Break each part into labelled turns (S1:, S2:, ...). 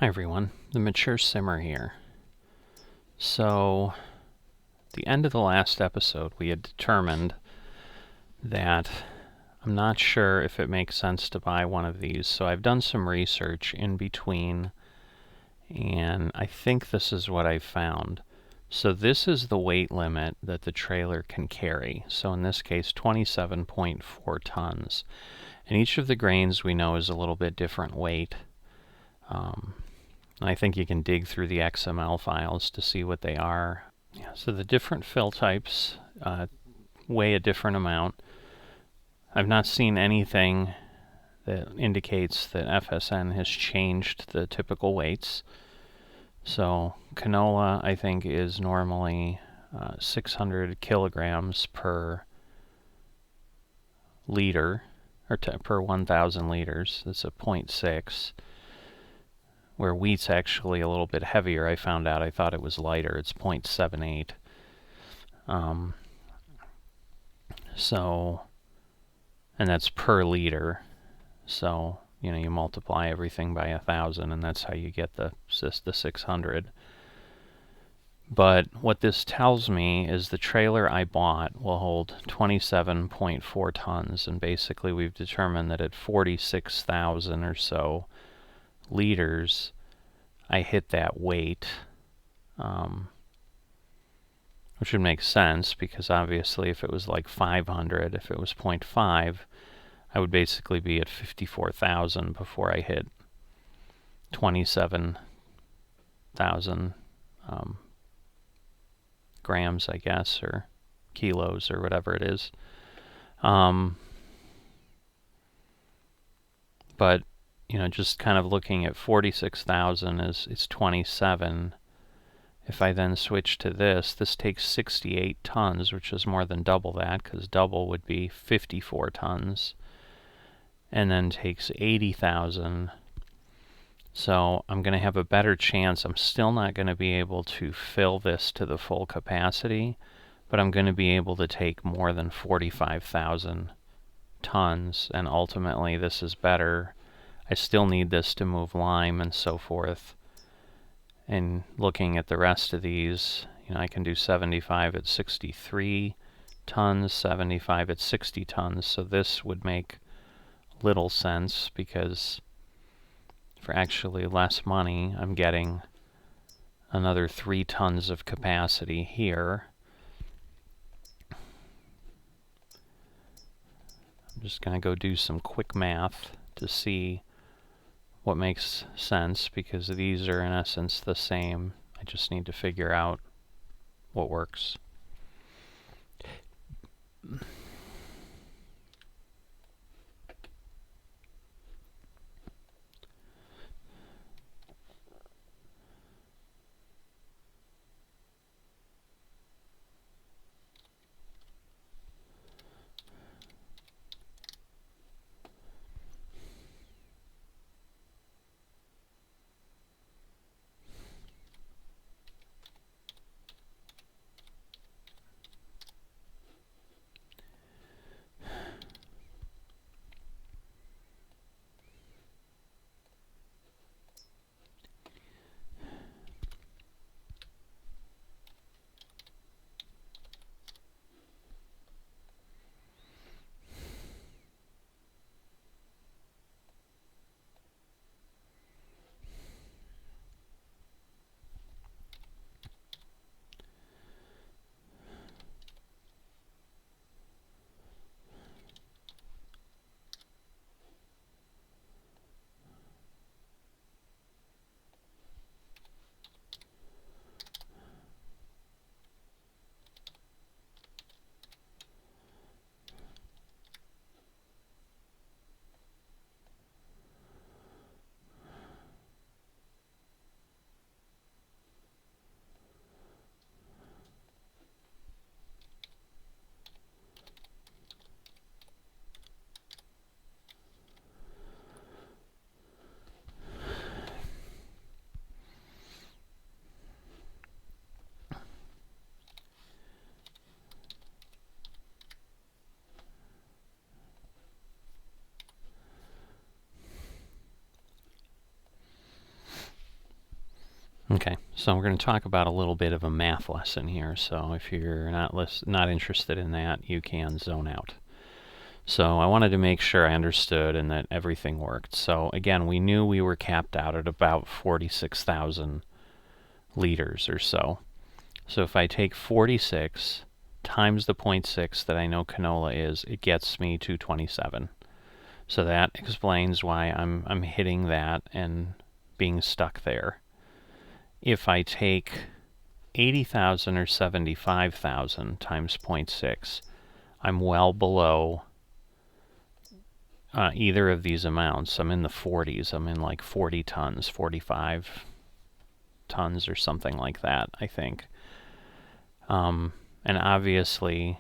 S1: Hi everyone, the Mature Simmer here. So, at the end of the last episode, we had determined that I'm not sure if it makes sense to buy one of these, so I've done some research in between, and I think this is what I found. So this is the weight limit that the trailer can carry. So in this case, 27.4 tons. And each of the grains we know is a little bit different weight. I think you can dig through the XML files to see what they are. Yeah, so the different fill types weigh a different amount. I've not seen anything that indicates that FSN has changed the typical weights. So canola, I think, is normally 600 kilograms per liter, or per 1,000 liters. That's a 0.6. Where wheat's actually a little bit heavier. I found out, I thought it was lighter. It's 0.78. So, and that's per liter. So, you know, you multiply everything by 1,000, and that's how you get the 600. But what this tells me is the trailer I bought will hold 27.4 tons, and basically we've determined that at 46,000 or so liters, I hit that weight, which would make sense because obviously if it was like 500, if it was 0.5, I would basically be at 54,000 before I hit 27,000 grams, I guess, or kilos, or whatever it is. But you know, just kind of looking at 46,000 is 27. If I then switch to this takes 68 tons, which is more than double that, because double would be 54 tons. And then takes 80,000. So I'm going to have a better chance. I'm still not going to be able to fill this to the full capacity, but I'm going to be able to take more than 45,000 tons, and ultimately this is better. I still need this to move lime and so forth. And looking at the rest of these, you know, I can do 75 at 63 tons, 75 at 60 tons. So this would make little sense because for actually less money, I'm getting another 3 tons of capacity here. I'm just going to go do some quick math to see what makes sense, because these are in essence the same. I just need to figure out what works. Okay, so we're going to talk about a little bit of a math lesson here. So if you're not interested in that, you can zone out. So I wanted to make sure I understood and that everything worked. So again, we knew we were capped out at about 46,000 liters or so. So if I take 46 times the 0.6 that I know canola is, it gets me to 27. So that explains why I'm hitting that and being stuck there. If I take 80,000 or 75,000 times 0.6, I'm well below either of these amounts. I'm in the 40s. I'm in like 40 tons, 45 tons or something like that, I think. And obviously,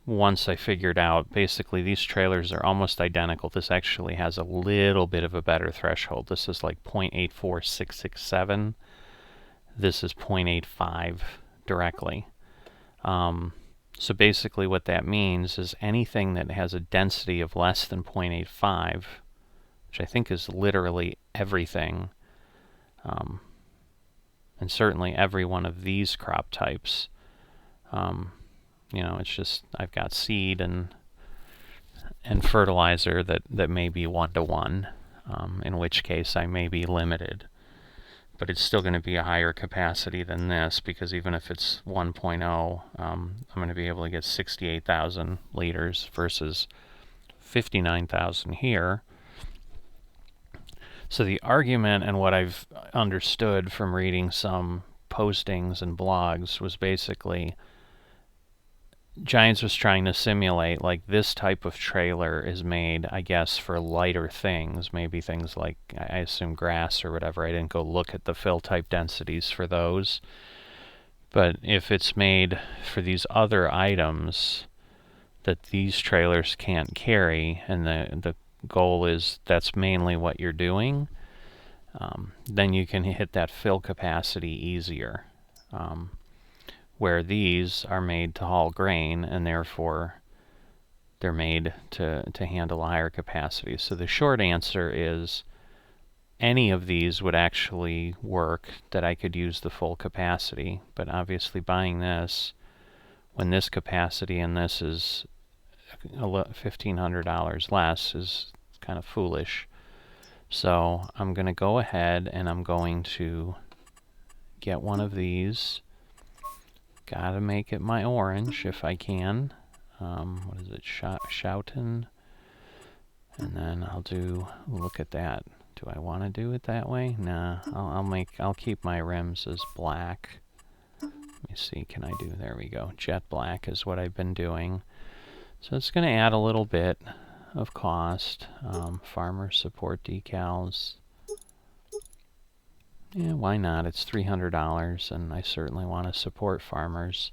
S1: once I figured out, basically these trailers are almost identical. This actually has a little bit of a better threshold. This is like 0.84667. This is 0.85 directly. So basically what that means is anything that has a density of less than 0.85, which I think is literally everything, and certainly every one of these crop types, you know, it's just I've got seed and fertilizer that may be 1-to-1, in which case I may be limited. But it's still going to be a higher capacity than this, because even if it's 1.0, I'm going to be able to get 68,000 liters versus 59,000 here. So the argument, and what I've understood from reading some postings and blogs, was basically Giants was trying to simulate like this type of trailer is made, I guess, for lighter things, maybe things like, I assume, grass or whatever. I didn't go look at the fill type densities for those. But if it's made for these other items that these trailers can't carry, and the goal is that's mainly what you're doing, then you can hit that fill capacity easier. Where these are made to haul grain, and therefore they're made to handle a higher capacity. So the short answer is any of these would actually work, that I could use the full capacity. But obviously buying this, when this capacity and this is $1,500 less, is kind of foolish. So I'm going to go ahead and I'm going to get one of these. Gotta make it my orange if I can. What is it? Schouten. And then I'll do, look at that. Do I want to do it that way? Nah, I'll keep my rims as black. Let me see, can I do, there we go. Jet black is what I've been doing. So it's going to add a little bit of cost. Farmer support decals. Yeah, why not? It's $300, and I certainly want to support farmers.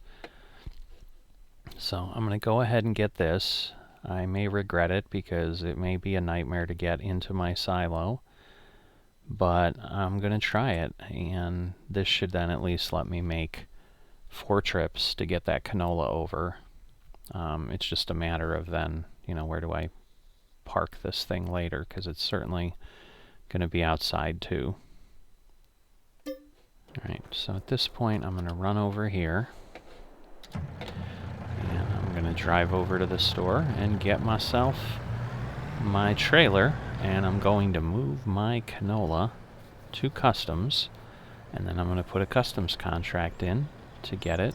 S1: So I'm going to go ahead and get this. I may regret it because it may be a nightmare to get into my silo, but I'm going to try it, and this should then at least let me make 4 trips to get that canola over. It's just a matter of then, you know, where do I park this thing later, because it's certainly going to be outside too. Alright, so at this point I'm going to run over here, and I'm going to drive over to the store and get myself my trailer, and I'm going to move my canola to customs, and then I'm going to put a customs contract in to get it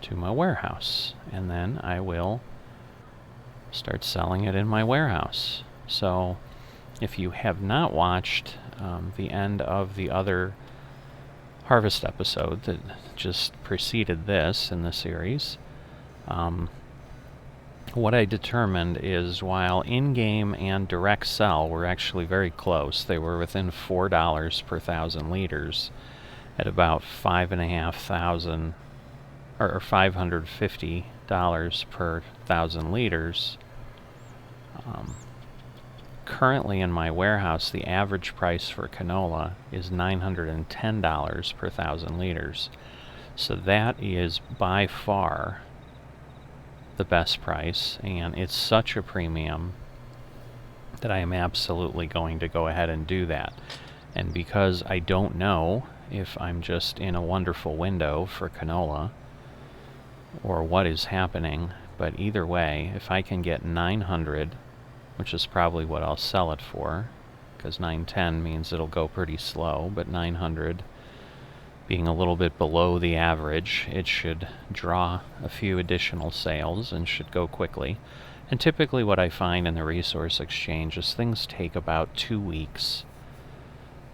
S1: to my warehouse, and then I will start selling it in my warehouse. So if you have not watched the end of the other harvest episode that just preceded this in the series, what I determined is, while in-game and direct sell were actually very close, they were within $4 per 1,000 liters at about $5,500 or $550 per 1,000 liters. Currently in my warehouse, the average price for canola is $910 per 1,000 liters. So that is by far the best price, and it's such a premium that I am absolutely going to go ahead and do that. And because I don't know if I'm just in a wonderful window for canola or what is happening, but either way, if I can get 900, which is probably what I'll sell it for, because 910 means it'll go pretty slow, but 900 being a little bit below the average, it should draw a few additional sales and should go quickly. And typically what I find in the resource exchange is things take about 2 weeks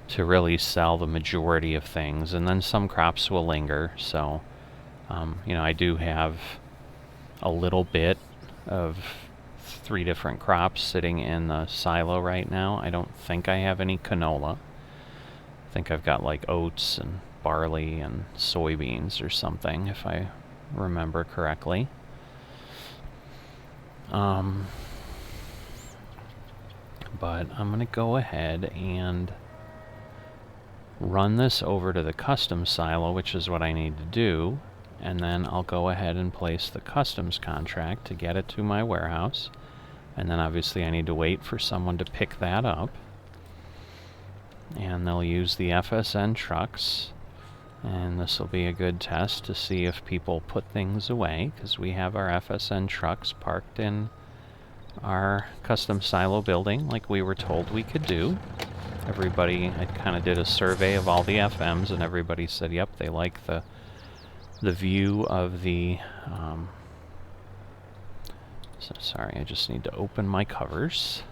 S1: to really sell the majority of things, and then some crops will linger. So you know, I do have a little bit of 3 different crops sitting in the silo right now. I don't think I have any canola. I think I've got like oats and barley and soybeans or something, if I remember correctly. But I'm going to go ahead and run this over to the custom silo, which is what I need to do, and then I'll go ahead and place the customs contract to get it to my warehouse. And then obviously I need to wait for someone to pick that up, and they'll use the FSN trucks, and this will be a good test to see if people put things away, because we have our FSN trucks parked in our custom silo building like we were told we could do. Everybody, I kind of did a survey of all the FMs, and everybody said yep, they like the view of the so sorry, I just need to open my covers.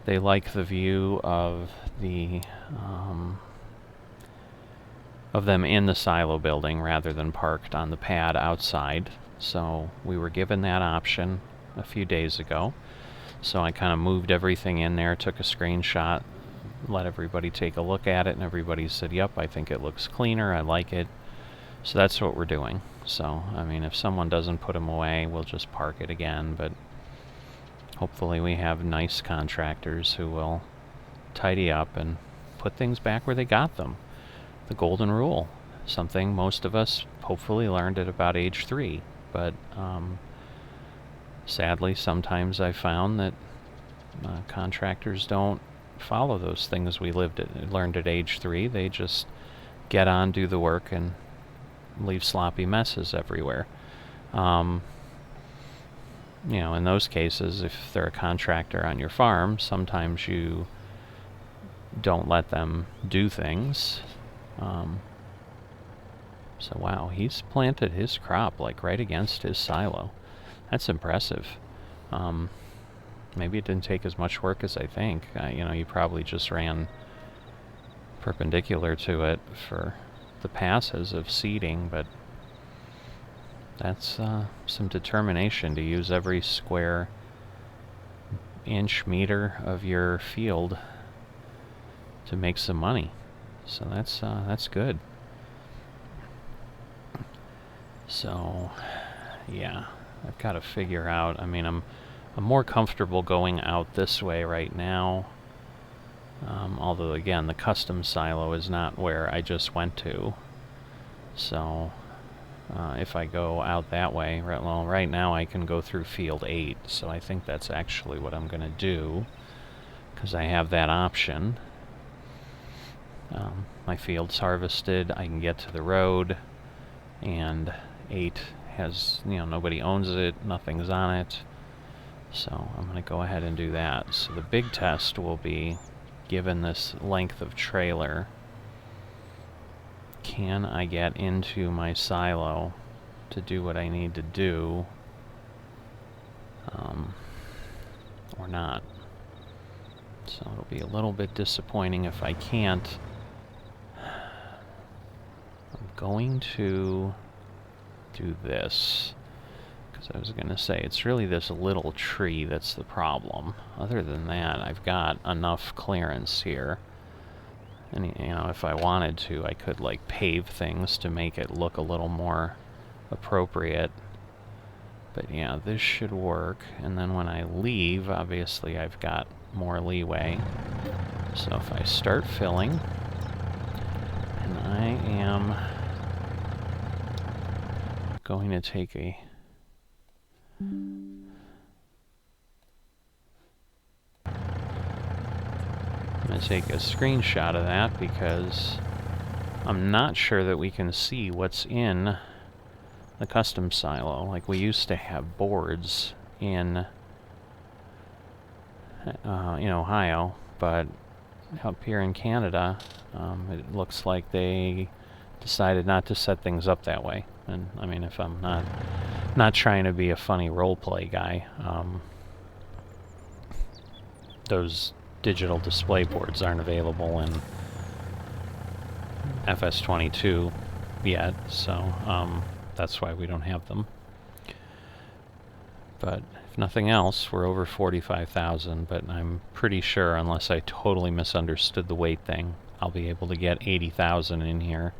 S1: They like the view of the of them in the silo building rather than parked on the pad outside. So we were given that option a few days ago. So I kind of moved everything in there, took a screenshot, let everybody take a look at it, and everybody said, yep, I think it looks cleaner, I like it. So that's what we're doing. So, I mean, if someone doesn't put them away, we'll just park it again, but hopefully we have nice contractors who will tidy up and put things back where they got them. The golden rule, something most of us hopefully learned at about age 3, but sadly sometimes I found that contractors don't follow those things we learned at age 3. They just get on, do the work, and leave sloppy messes everywhere. You know, in those cases, if they're a contractor on your farm, sometimes you don't let them do things. So wow, he's planted his crop like right against his silo. That's impressive. Maybe it didn't take as much work as I think. You know, you probably just ran perpendicular to it for the passes of seeding, but that's some determination to use every square inch meter of your field to make some money. So that's good. So yeah, I've got to figure out, I mean, I'm more comfortable going out this way right now, although again the custom silo is not where I just went to. So if I go out that way, right now I can go through field 8, so I think that's actually what I'm going to do, because I have that option. My field's harvested, I can get to the road, and 8 has, you know, nobody owns it, nothing's on it, so I'm going to go ahead and do that. So the big test will be, given this length of trailer, can I get into my silo to do what I need to do, or not? So it'll be a little bit disappointing if I can't. I'm going to do this, because I was going to say it's really this little tree that's the problem. Other than that, I've got enough clearance here. And, you know, if I wanted to, I could, like, pave things to make it look a little more appropriate. But, yeah, this should work. And then when I leave, obviously I've got more leeway. So if I start filling, and I am going to take a I'm going to take a screenshot of that because I'm not sure that we can see what's in the custom silo. Like, we used to have boards in Ohio, but up here in Canada, it looks like they decided not to set things up that way. And I mean, if I'm not trying to be a funny roleplay guy, those digital display boards aren't available in FS22 yet, so that's why we don't have them. But if nothing else, we're over 45,000, but I'm pretty sure, unless I totally misunderstood the weight thing, I'll be able to get 80,000 in here.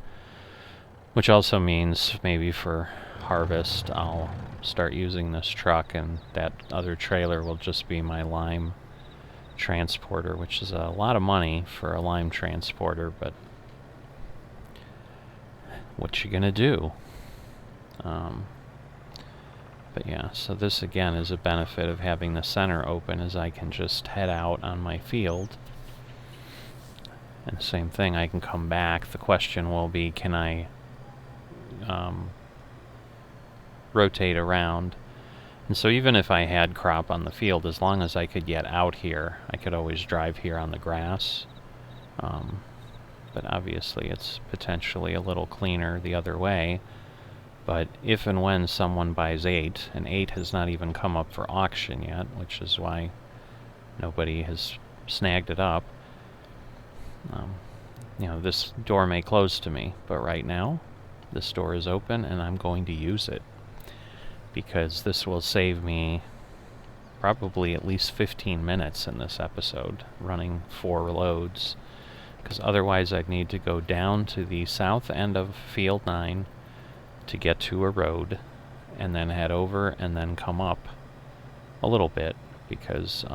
S1: Which also means maybe for harvest I'll start using this truck, and that other trailer will just be my lime transporter, which is a lot of money for a lime transporter, but what you gonna do? But yeah, so this again is a benefit of having the center open, is I can just head out on my field. And same thing, I can come back. The question will be, can I rotate around? And so even if I had crop on the field, as long as I could get out here, I could always drive here on the grass. But obviously it's potentially a little cleaner the other way. But if and when someone buys 8, and 8 has not even come up for auction yet, which is why nobody has snagged it up, this door may close to me, but right now this door is open and I'm going to use it, because this will save me probably at least 15 minutes in this episode running 4 loads, because otherwise I'd need to go down to the south end of Field 9 to get to a road, and then head over and then come up a little bit, because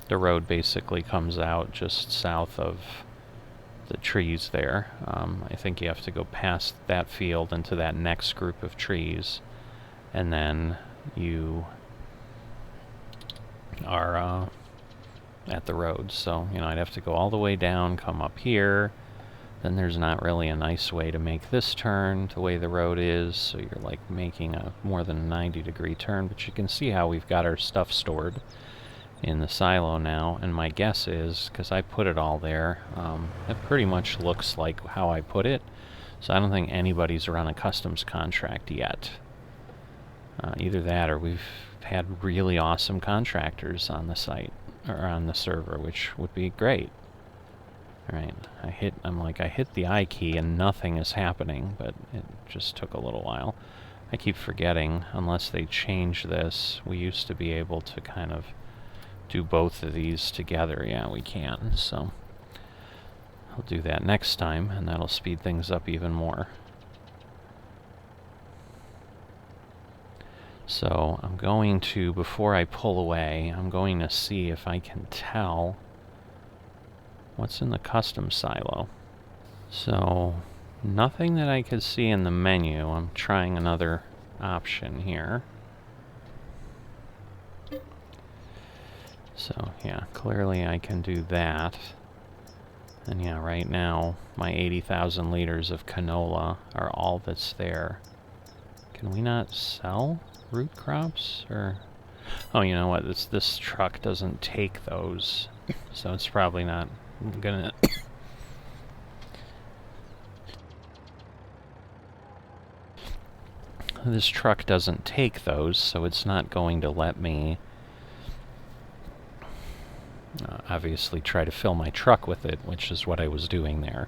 S1: the road basically comes out just south of the trees there. I think you have to go past that field into that next group of trees, and then you are at the road. So, I'd have to go all the way down, come up here. Then there's not really a nice way to make this turn the way the road is, so you're like making a more than 90-degree turn. But you can see how we've got our stuff stored in the silo now, and my guess is, because I put it all there, it pretty much looks like how I put it, so I don't think anybody's run a customs contract yet. Either that, or we've had really awesome contractors on the site, or on the server, which would be great. Alright, I hit the I key and nothing is happening, but it just took a little while. I keep forgetting, unless they change this, we used to be able to kind of do both of these together. Yeah, we can, so I'll do that next time, and that'll speed things up even more. So I'm going to, before I pull away, I'm going to see if I can tell what's in the custom silo. So nothing that I could see in the menu. I'm trying another option here. So yeah, clearly I can do that. And yeah, right now my 80,000 liters of canola are all that's there. Can we not sell root crops? Or oh, you know what, this truck doesn't take those, so it's probably not gonna this truck doesn't take those, so it's not going to let me obviously try to fill my truck with it, which is what I was doing there.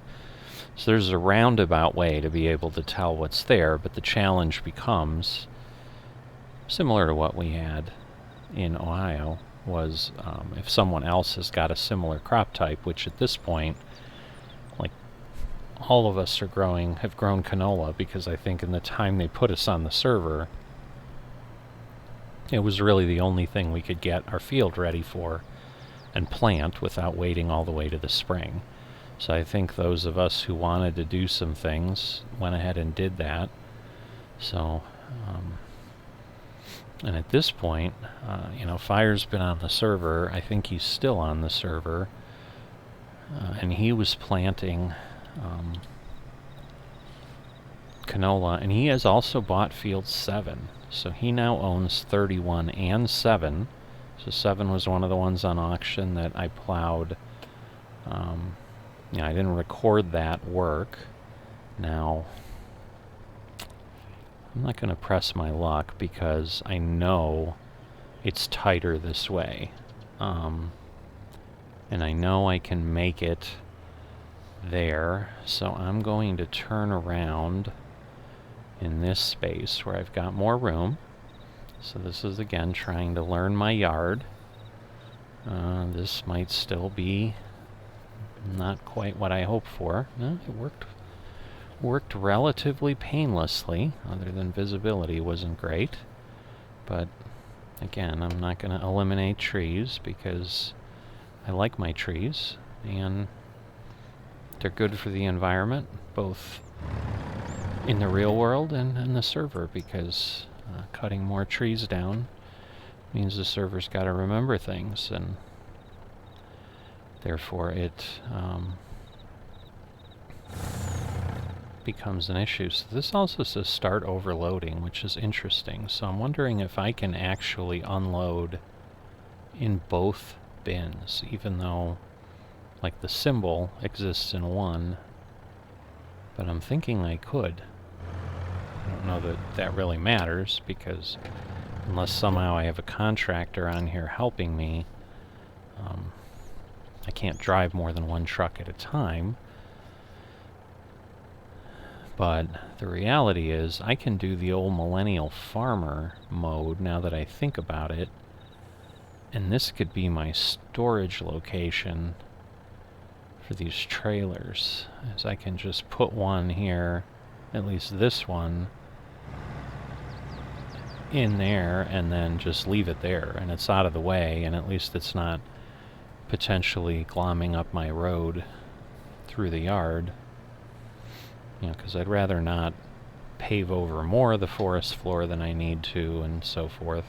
S1: So there's a roundabout way to be able to tell what's there, but the challenge becomes, similar to what we had in Ohio, was if someone else has got a similar crop type, which at this point, like, all of us have grown canola, because I think in the time they put us on the server, it was really the only thing we could get our field ready for and plant without waiting all the way to the spring. So I think those of us who wanted to do some things went ahead and did that. So and at this point, Fire's been on the server. I think he's still on the server. and he was planting canola, and he has also bought field 7. So he now owns 31 and 7. So 7 was one of the ones on auction that I plowed. I didn't record that work. Now, I'm not going to press my luck because I know it's tighter this way. And I know I can make it there. So I'm going to turn around in this space where I've got more room. So this is again trying to learn my yard. This might still be not quite what I hoped for. No, it worked relatively painlessly, other than visibility wasn't great. But again, I'm not going to eliminate trees because I like my trees and they're good for the environment, both in the real world and in the server, because cutting more trees down means the server's got to remember things, and therefore it becomes an issue. So this also says start overloading, which is interesting. So I'm wondering if I can actually unload in both bins, even though like the symbol exists in one, but I'm thinking I could. I don't know that that really matters, because unless somehow I have a contractor on here helping me, I can't drive more than one truck at a time. But the reality is I can do the old millennial farmer mode now that I think about it, and this could be my storage location for these trailers, as I can just put one here, at least this one, in there, and then just leave it there, and it's out of the way, and at least it's not potentially glomming up my road through the yard. You know, because I'd rather not pave over more of the forest floor than I need to, and so forth.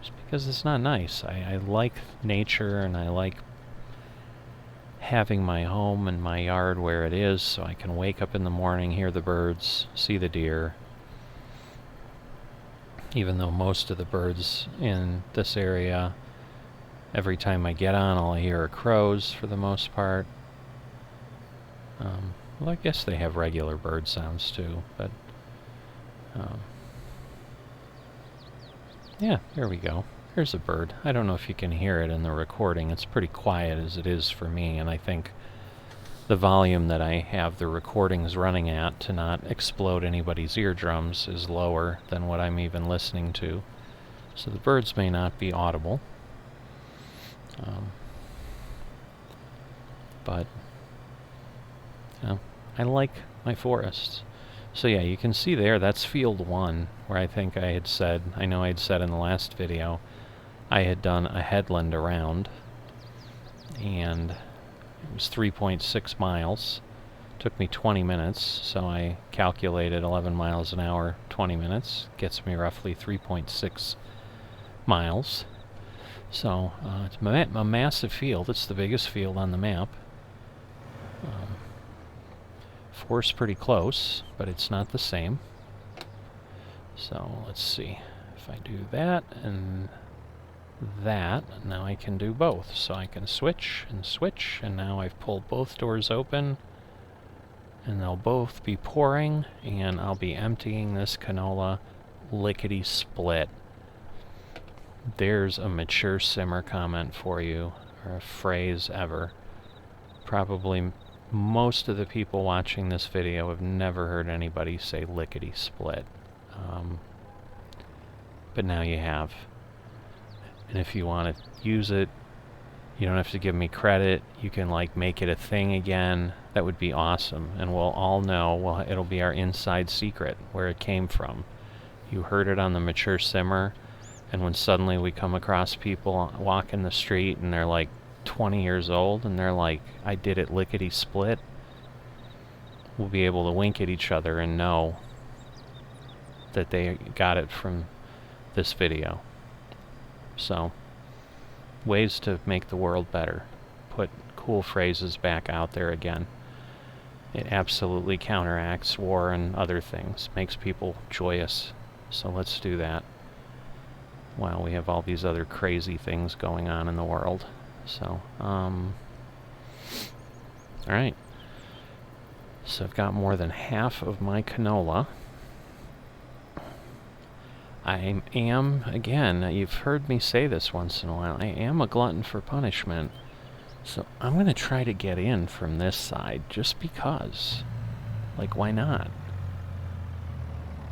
S1: Just because it's not nice. I like nature, and I like having my home and my yard where it is, so I can wake up in the morning, hear the birds, see the deer. Even though most of the birds in this area, every time I get on, all I hear are crows for the most part. Well, I guess they have regular bird sounds too, but yeah, there we go. Here's a bird. I don't know if you can hear it in the recording. It's pretty quiet as it is for me, and I think the volume that I have the recordings running at to not explode anybody's eardrums is lower than what I'm even listening to. So the birds may not be audible. But you know, I like my forests. So yeah, you can see there, that's field 1, where I think I had said, I know I had said in the last video, I had done a headland around, and it was 3.6 miles. Took me 20 minutes, so I calculated 11 miles an hour, 20 minutes. Gets me roughly 3.6 miles. So it's a massive field. It's the biggest field on the map. Forest's pretty close, but it's not the same. So let's see. If I do that and that, now I can do both. So I can switch, and now I've pulled both doors open, and they'll both be pouring, and I'll be emptying this canola lickety-split. There's a mature simmer comment for you, or a phrase ever. Probably most of the people watching this video have never heard anybody say lickety-split. But now you have. And if you want to use it, you don't have to give me credit. You can like make it a thing again. That would be awesome. And we'll all know, well, it'll be our inside secret where it came from. You heard it on the mature simmer, and when suddenly we come across people walking the street and they're like 20 years old and they're like, I did it lickety-split, we'll be able to wink at each other and know that they got it from this video. So, ways to make the world better. Put cool phrases back out there again. It absolutely counteracts war and other things, makes people joyous. So let's do that while we have all these other crazy things going on in the world. So, alright. So I've got more than half of my canola. I am, again, you've heard me say this once in a while, I am a glutton for punishment. So I'm going to try to get in from this side just because. Like, why not?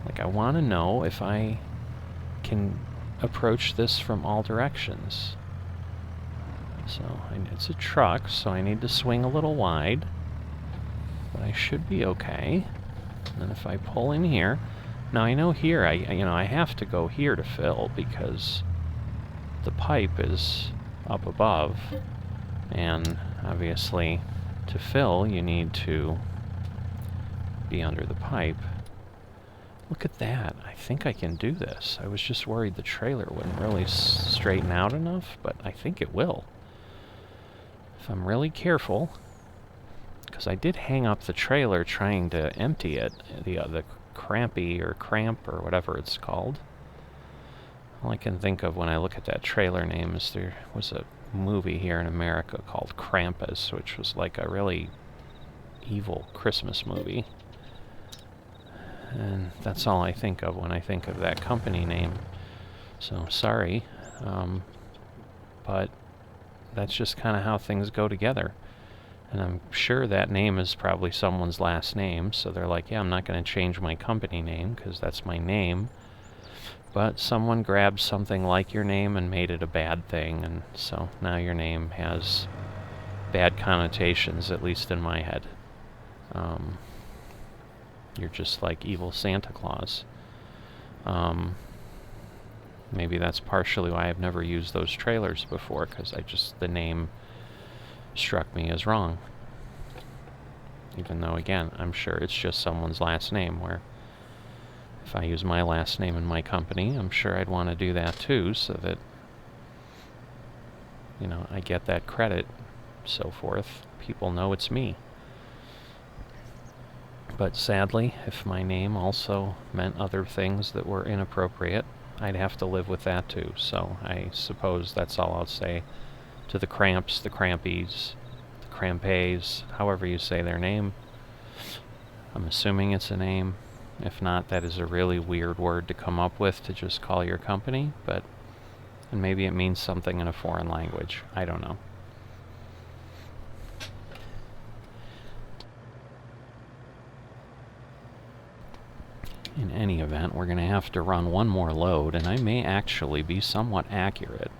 S1: Like, I want to know if I can approach this from all directions. So, it's a truck, so I need to swing a little wide. But I should be okay. And then if I pull in here... Now, I know here, I have to go here to fill because the pipe is up above. And, obviously, to fill, you need to be under the pipe. Look at that. I think I can do this. I was just worried the trailer wouldn't really straighten out enough, but I think it will. If I'm really careful, because I did hang up the trailer trying to empty it, the crampy or cramp or whatever it's called. All I can think of when I look at that trailer name is there was a movie here in America called Krampus, which was like a really evil Christmas movie. And that's all I think of when I think of that company name. So, sorry. But that's just kind of how things go together. And I'm sure that name is probably someone's last name, so they're like, yeah, I'm not going to change my company name, because that's my name. But someone grabbed something like your name and made it a bad thing, and so now your name has bad connotations, at least in my head. You're just like evil Santa Claus. Maybe that's partially why I've never used those trailers before, because the name struck me as wrong. Even though, again, I'm sure it's just someone's last name, where if I use my last name in my company, I'm sure I'd want to do that too, so that, you know, I get that credit, so forth. People know it's me. But sadly, if my name also meant other things that were inappropriate, I'd have to live with that too. So I suppose that's all I'll say to the Cramps, the Crampies, the Crampes, however you say their name. I'm assuming it's a name. If not, that is a really weird word to come up with to just call your company, and maybe it means something in a foreign language. I don't know. In any event, we're going to have to run one more load, and I may actually be somewhat accurate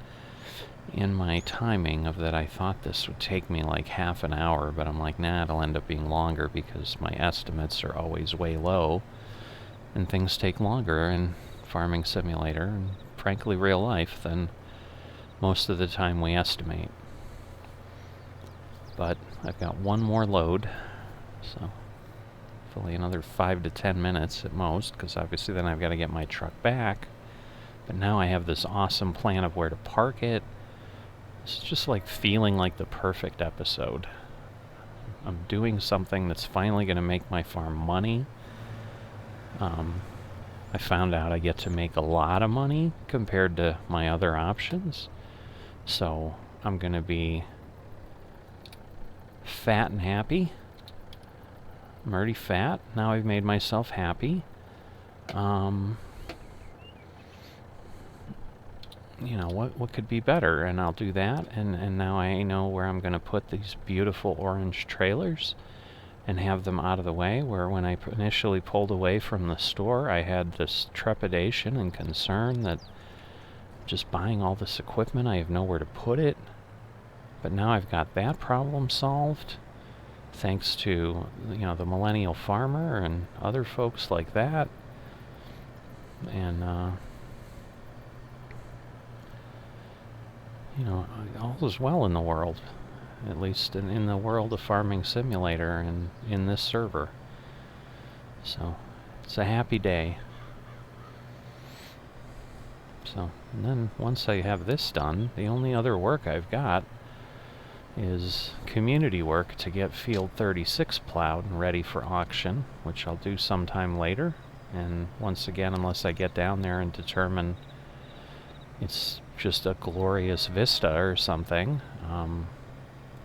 S1: in my timing of that. I thought this would take me like half an hour, but I'm like, nah, it'll end up being longer because my estimates are always way low, and things take longer in Farming Simulator, and frankly real life, than most of the time we estimate. But I've got one more load, so hopefully another 5 to 10 minutes at most, because obviously then I've got to get my truck back. But now I have this awesome plan of where to park it. It's just like feeling like the perfect episode. I'm doing something that's finally going to make my farm money. I found out I get to make a lot of money compared to my other options. So I'm going to be fat and happy. I'm already fat. Now I've made myself happy. You know, what could be better? And I'll do that. And now I know where I'm going to put these beautiful orange trailers and have them out of the way, where when I initially pulled away from the store, I had this trepidation and concern that just buying all this equipment, I have nowhere to put it. But now I've got that problem solved, thanks to, you know, the Millennial Farmer and other folks like that. And, you know, all is well in the world. At least in the world of Farming Simulator and in this server. So, it's a happy day. So, and then once I have this done, the only other work I've got is community work to get field 36 plowed and ready for auction, which I'll do sometime later. And once again, unless I get down there and determine it's just a glorious vista or something,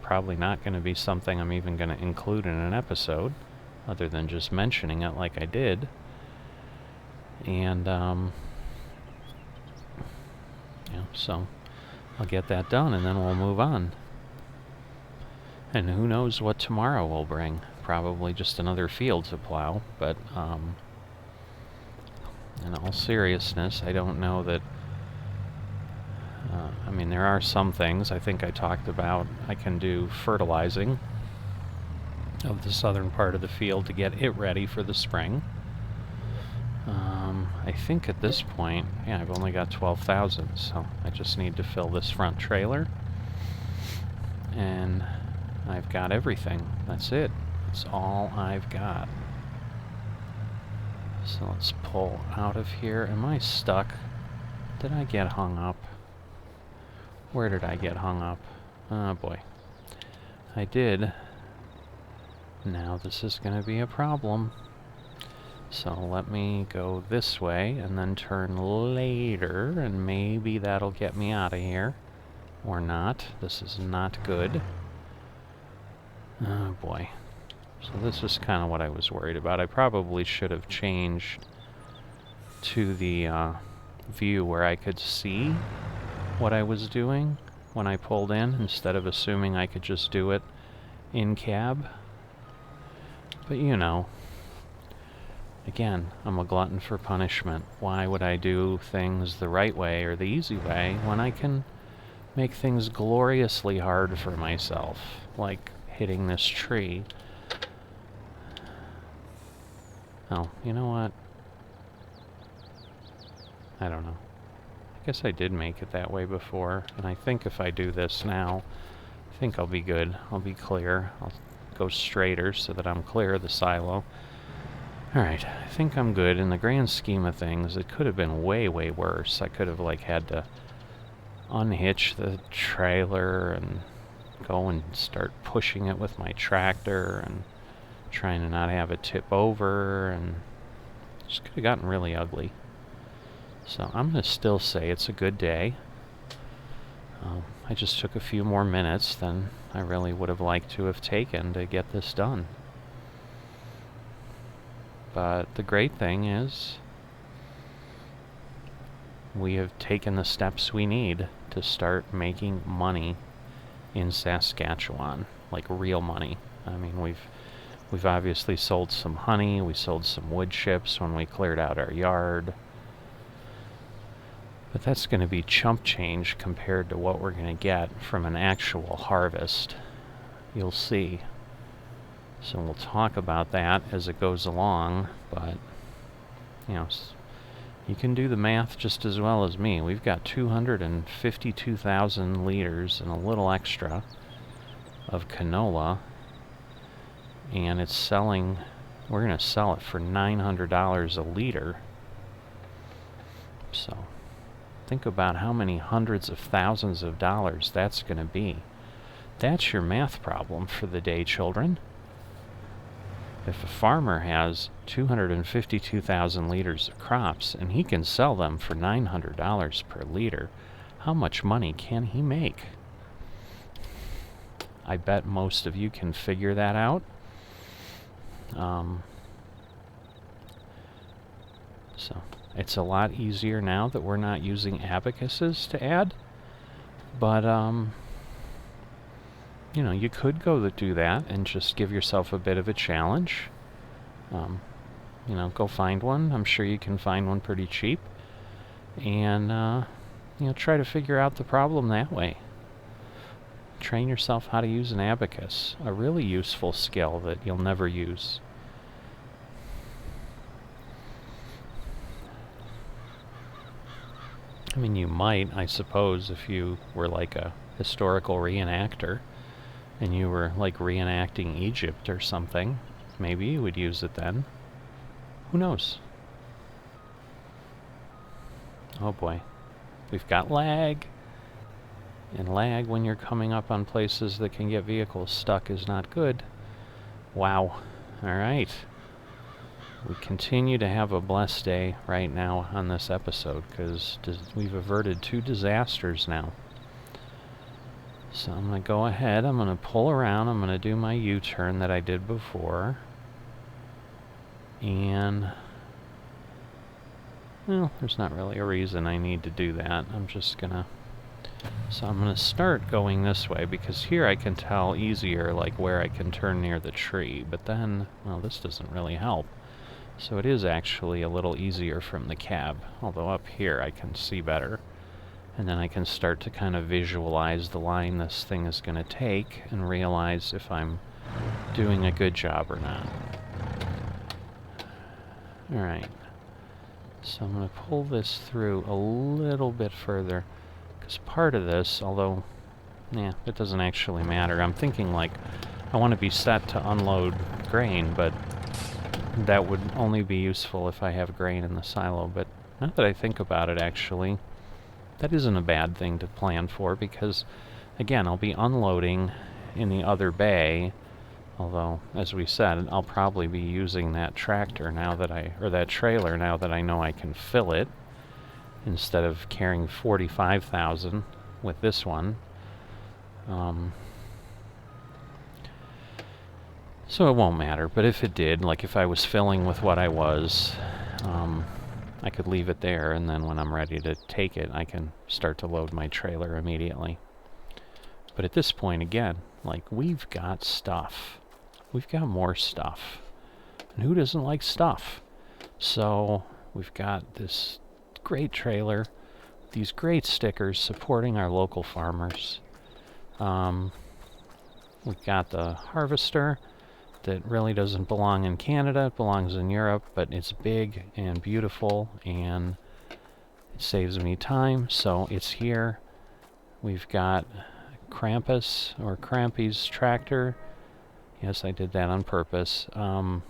S1: probably not going to be something I'm even going to include in an episode, other than just mentioning it like I did. And, so I'll get that done, and then we'll move on. And who knows what tomorrow will bring. Probably just another field to plow, but in all seriousness, I don't know that... I mean, there are some things I think I talked about. I can do fertilizing of the southern part of the field to get it ready for the spring. I think at this point, yeah, I've only got 12,000, so I just need to fill this front trailer. And I've got everything. That's it. That's all I've got. So let's pull out of here. Am I stuck? Did I get hung up? Where did I get hung up? Oh boy. I did. Now this is going to be a problem. So let me go this way and then turn later, and maybe that'll get me out of here. Or not. This is not good. Oh boy. So this is kind of what I was worried about. I probably should have changed to the view where I could see what I was doing when I pulled in, instead of assuming I could just do it in cab. But you know, again, I'm a glutton for punishment. Why would I do things the right way or the easy way when I can make things gloriously hard for myself, like hitting this tree? Oh, you know what? I don't know. I guess I did make it that way before, and I think if I do this now, I think I'll be good. I'll be clear. I'll go straighter so that I'm clear of the silo. Alright, I think I'm good. In the grand scheme of things, it could have been way, way worse. I could have, like, had to unhitch the trailer and go and start pushing it with my tractor and trying to not have it tip over, and just could have gotten really ugly. So I'm going to still say it's a good day. I just took a few more minutes than I really would have liked to have taken to get this done. But the great thing is we have taken the steps we need to start making money in Saskatchewan, like real money. I mean, we've obviously sold some honey, we sold some wood chips when we cleared out our yard. But that's going to be chump change compared to what we're going to get from an actual harvest. You'll see. So we'll talk about that as it goes along, but, you know, you can do the math just as well as me. We've got 252,000 liters and a little extra of canola, and it's selling, we're going to sell it for $900 a liter. So think about how many hundreds of thousands of dollars that's going to be. That's your math problem for the day, children. If a farmer has 252,000 liters of crops and he can sell them for $900 per liter, how much money can he make? I bet most of you can figure that out. So it's a lot easier now that we're not using abacuses to add, but you know, you could go do that and just give yourself a bit of a challenge. You know, go find one. I'm sure you can find one pretty cheap. And, you know, try to figure out the problem that way. Train yourself how to use an abacus, a really useful skill that you'll never use. I mean, you might, I suppose, if you were like a historical reenactor, and you were like reenacting Egypt or something, maybe you would use it then. Who knows? Oh boy. We've got lag. And lag when you're coming up on places that can get vehicles stuck is not good. Wow. Alright. We continue to have a blessed day right now on this episode, because we've averted 2 disasters now. So I'm going to go ahead, I'm going to pull around, I'm going to do my U-turn that I did before. And, well, there's not really a reason I need to do that. I'm just going to... So I'm going to start going this way, because here I can tell easier, like, where I can turn near the tree. But then, well, this doesn't really help. So it is actually a little easier from the cab, although up here I can see better. And then I can start to kind of visualize the line this thing is going to take and realize if I'm doing a good job or not. Alright. So I'm going to pull this through a little bit further, because part of this, although, yeah, it doesn't actually matter. I'm thinking, like, I want to be set to unload grain, but that would only be useful if I have grain in the silo. But now that I think about it, actually, that isn't a bad thing to plan for, because, again, I'll be unloading in the other bay, although, as we said, I'll probably be using that tractor now that or that trailer now that I know I can fill it, instead of carrying 45,000 with this one. So it won't matter, but if it did, like if I was filling with what I was, I could leave it there, and then when I'm ready to take it, I can start to load my trailer immediately. But at this point, again, like, we've got stuff. We've got more stuff. And who doesn't like stuff? So we've got this great trailer, these great stickers supporting our local farmers. We've got the harvester that really doesn't belong in Canada, it belongs in Europe, but it's big and beautiful and it saves me time, so it's here. We've got Krampus, or Krampy's tractor. Yes, I did that on purpose. And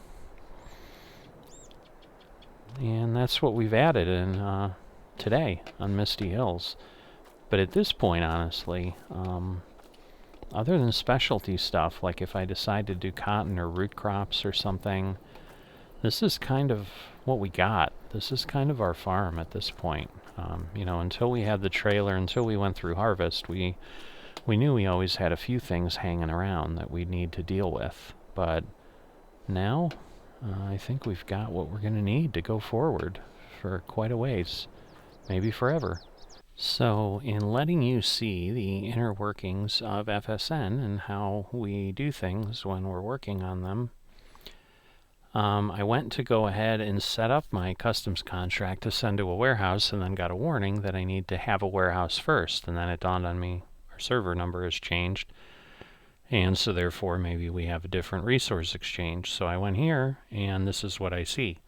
S1: that's what we've added in today on Misty Hills. But at this point, honestly, other than specialty stuff, like if I decide to do cotton or root crops or something, this is kind of what we got. This is kind of our farm at this point. You know, until we had the trailer, until we went through harvest, we knew we always had a few things hanging around that we'd need to deal with. But now, I think we've got what we're going to need to go forward for quite a ways, maybe forever. So, in letting you see the inner workings of FSN and how we do things when we're working on them, I went to go ahead and set up my customs contract to send to a warehouse, and then got a warning that I need to have a warehouse first, and then it dawned on me our server number has changed, and so therefore maybe we have a different resource exchange. So I went here, and this is what I see.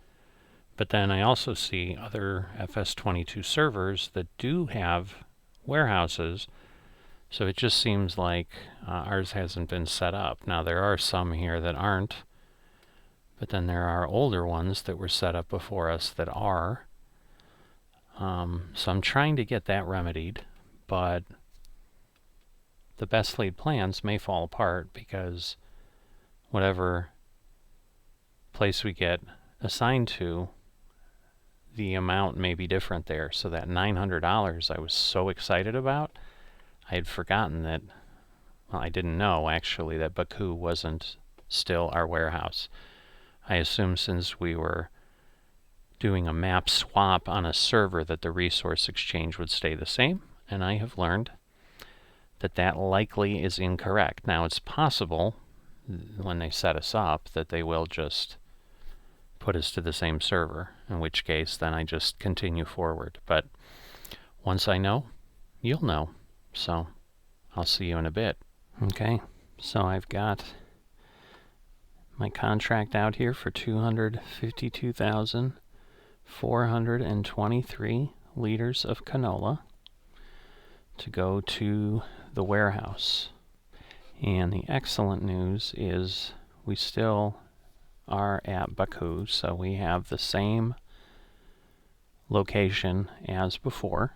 S1: But then I also see other FS22 servers that do have warehouses, so it just seems like ours hasn't been set up. Now there are some here that aren't, but then there are older ones that were set up before us that are. So I'm trying to get that remedied, but the best laid plans may fall apart, because whatever place we get assigned to, the amount may be different there. So that $900 I was so excited about, I had forgotten that, well, I didn't know actually that Baku wasn't still our warehouse. I assumed since we were doing a map swap on a server that the resource exchange would stay the same, and I have learned that that likely is incorrect. Now it's possible when they set us up that they will just put us to the same server, in which case then I just continue forward. But once I know, you'll know. So I'll see you in a bit. Okay, so I've got my contract out here for 252,423 liters of canola to go to the warehouse. And the excellent news is we still are at Baku, so we have the same location as before.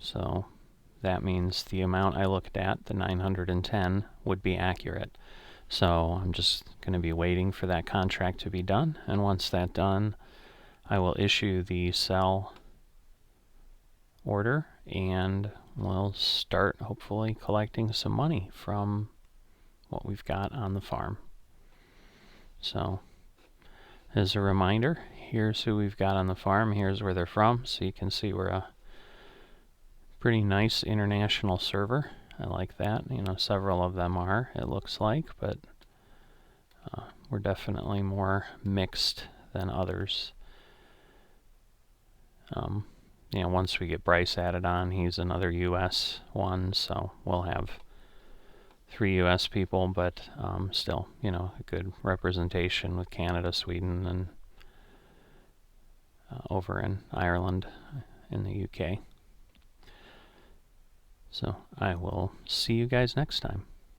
S1: So that means the amount I looked at, the 910, would be accurate. So I'm just going to be waiting for that contract to be done, and once that's done, I will issue the sell order, and we'll start hopefully collecting some money from what we've got on the farm. So as a reminder, here's who we've got on the farm, here's where they're from, so you can see we're a pretty nice international server. I like that. You know, several of them are, it looks like, but we're definitely more mixed than others. You know, once we get Bryce added on, he's another US one, so we'll have 3 US people, but still, you know, a good representation with Canada, Sweden, and over in Ireland, in the UK. So I will see you guys next time.